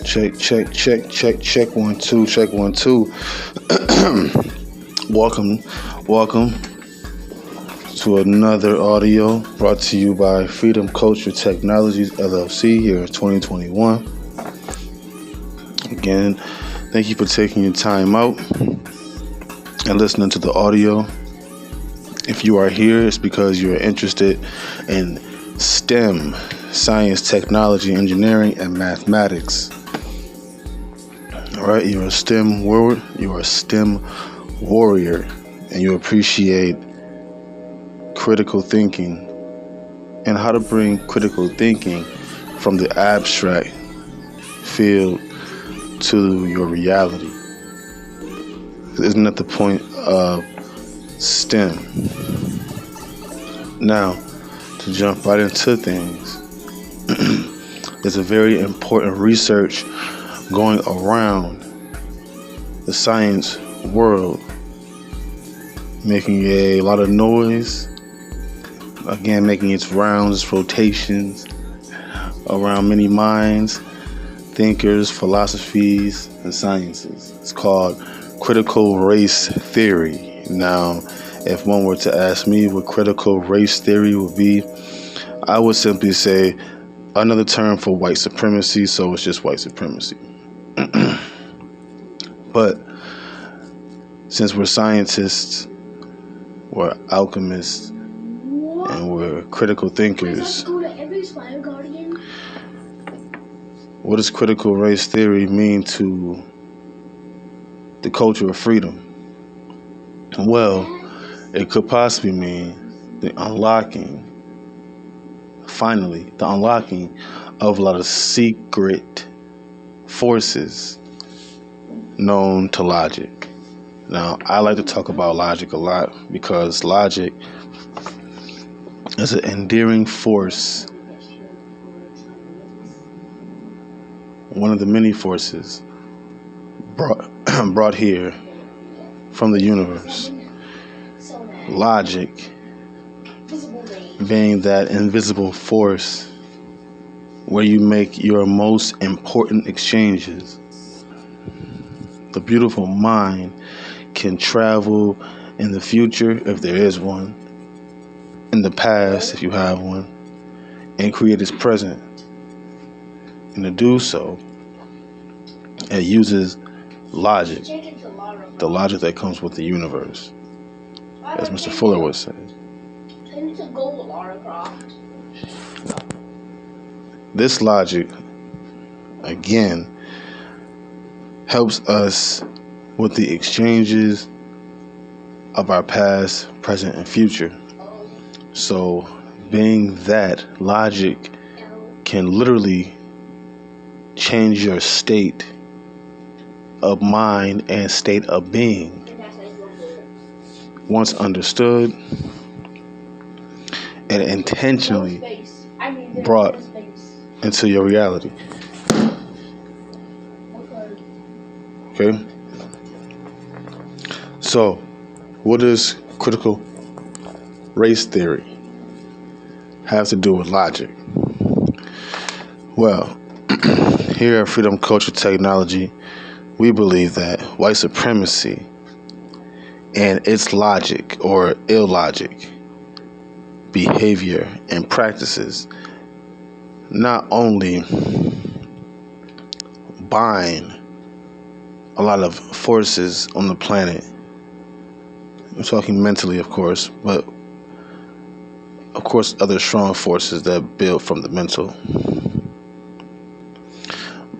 Check 1 2, check 1 2. welcome to another audio brought to you by Culture Technologies LLC here in 2021. Again, thank you for taking your time out and listening to the audio. If you are here, it's because you're interested in STEM, science, technology, engineering, and mathematics. All right, you're a STEM warrior. You're a STEM warrior, and you appreciate critical thinking and how to bring critical thinking from the abstract field to your reality. Isn't that the point of STEM? Now, to jump right into things, there's a very important research going around the science world, making a lot of noise, again making its rounds, its rotations around many minds, thinkers, philosophies, and sciences. It's called critical race theory. Now, if one were to ask me what critical race theory would be, I would simply say another term for white supremacy, so it's just white supremacy. But since we're scientists, we're alchemists, and we're critical thinkers, what does critical race theory mean to the culture of freedom? Well, it could possibly mean the unlocking of a lot of secret forces known to logic. Now, I like to talk about logic a lot because logic is an endearing force, one of the many forces brought here from the universe. Logic being that invisible force where you make your most important exchanges. The beautiful mind can travel in the future, if there is one, in the past, if you have one, and create its present. And to do so, it uses logic, the logic that comes with the universe, as Mr. Fuller would say. This logic, again, helps us with the exchanges of our past, present, and future. So, being that logic can literally change your state of mind and state of being, once understood and intentionally brought into your reality. Okay? So, what does critical race theory have to do with logic? Well, here at Freedom Culture Technology, we believe that white supremacy and its logic or illogic behavior and practices not only bind a lot of forces on the planet, I'm talking mentally, of course, but of course other strong forces that build from the mental.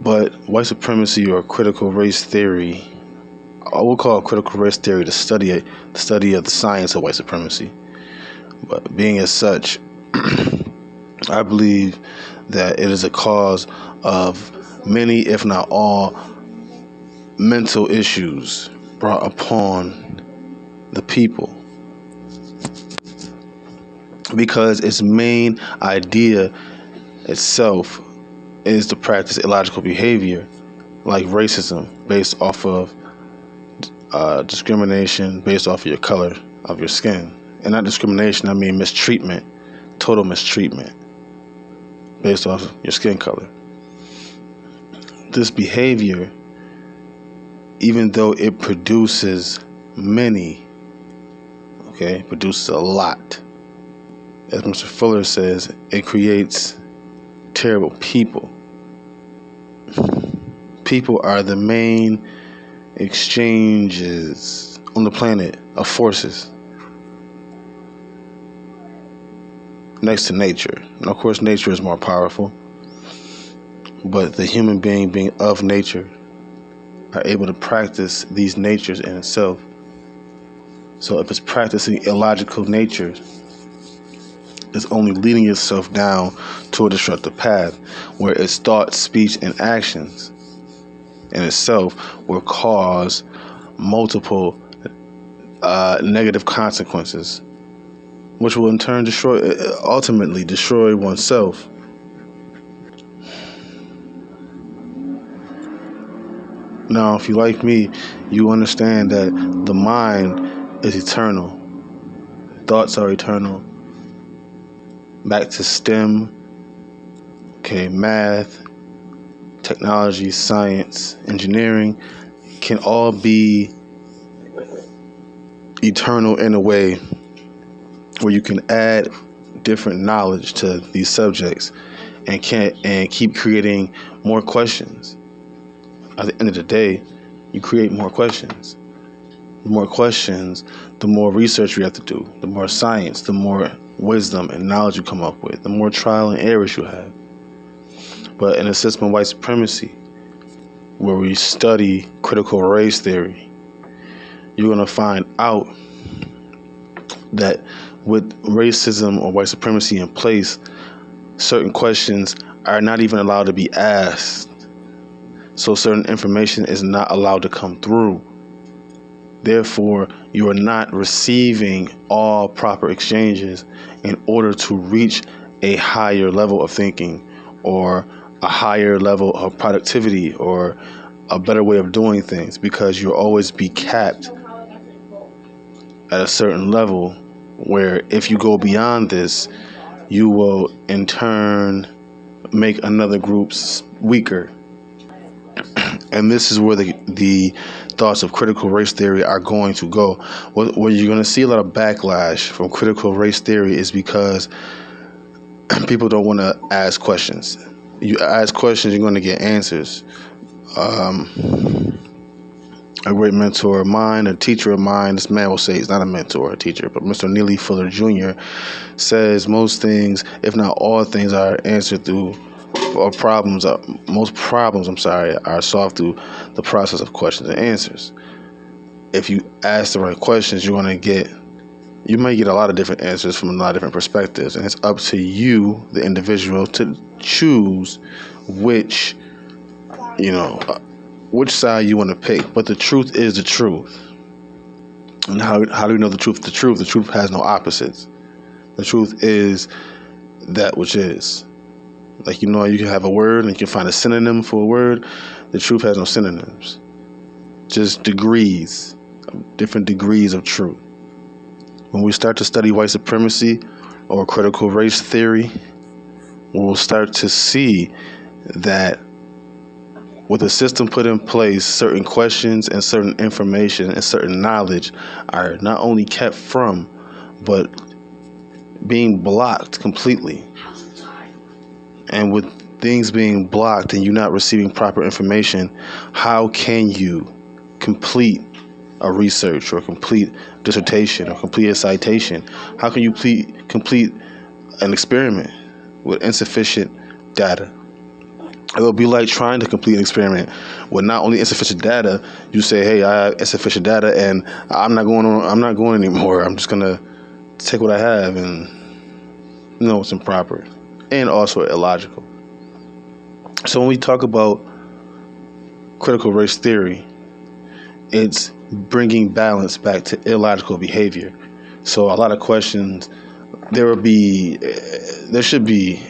But white supremacy or critical race theory, I will call critical race theory the study of the science of white supremacy. But being as such, I believe that it is a cause of many, if not all, mental issues brought upon the people, because its main idea itself is to practice illogical behavior like racism based off of discrimination based off of your color of your skin. And not discrimination, I mean mistreatment, total mistreatment based off your skin color. this behavior, even though it produces many, produces a lot, as Mr. Fuller says, it creates terrible people. People are the main exchanges on the planet of forces, next to nature. And of course, nature is more powerful, but the human being of nature are able to practice these natures in itself. So if it's practicing illogical natures, it's only leading itself down to a destructive path where its thoughts, speech, and actions in itself will cause multiple negative consequences, which will in turn ultimately destroy oneself. Now, if you like me, you understand that the mind is eternal. Thoughts are eternal. Back to STEM, math, technology, science, engineering can all be eternal in a way where you can add different knowledge to these subjects and keep creating more questions. At the end of the day, you create more questions. The more questions, the more research you have to do, the more science, the more wisdom and knowledge you come up with, the more trial and errors you have. But in a system of white supremacy, where we study critical race theory, you're going to find out that with racism or white supremacy in place, certain questions are not even allowed to be asked. So certain information is not allowed to come through. Therefore, you are not receiving all proper exchanges in order to reach a higher level of thinking or a higher level of productivity or a better way of doing things, because you'll always be capped at a certain level where if you go beyond this, you will in turn make another group weaker. And this is where the thoughts of critical race theory are going to go. Where you're going to see a lot of backlash from critical race theory is because people don't want to ask questions. You ask questions, you're going to get answers. A great mentor of mine, a teacher of mine, this man will say he's not a mentor or a teacher, but Mr. Neely Fuller Jr. says most things, if not all things, are answered through, or most problems are solved through the process of questions and answers. If you ask the right questions, you might get a lot of different answers from a lot of different perspectives, and it's up to you, the individual, to choose which side you want to pick. But the truth is the truth. And how do we know the truth? The truth has no opposites. The truth is that which is. Like, you can have a word and you can find a synonym for a word. The truth has no synonyms. Just different degrees of truth. When we start to study white supremacy or critical race theory, we'll start to see that with a system put in place, certain questions and certain information and certain knowledge are not only kept from, but being blocked completely. And with things being blocked and you not receiving proper information, how can you complete a research or complete dissertation or complete a citation? How can you complete an experiment with insufficient data? It'll be like trying to complete an experiment with not only insufficient data. You say, "Hey, I have insufficient data, and I'm not going anymore. I'm just gonna take what I have," and it's improper and also illogical. So when we talk about critical race theory, it's bringing balance back to illogical behavior. So a lot of questions, there should be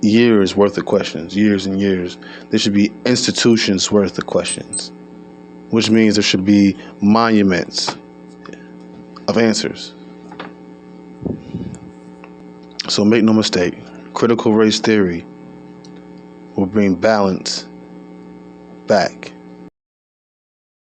years worth of questions, years and years. There should be institutions worth of questions, which means there should be monuments of answers. So make no mistake, critical race theory will bring balance back.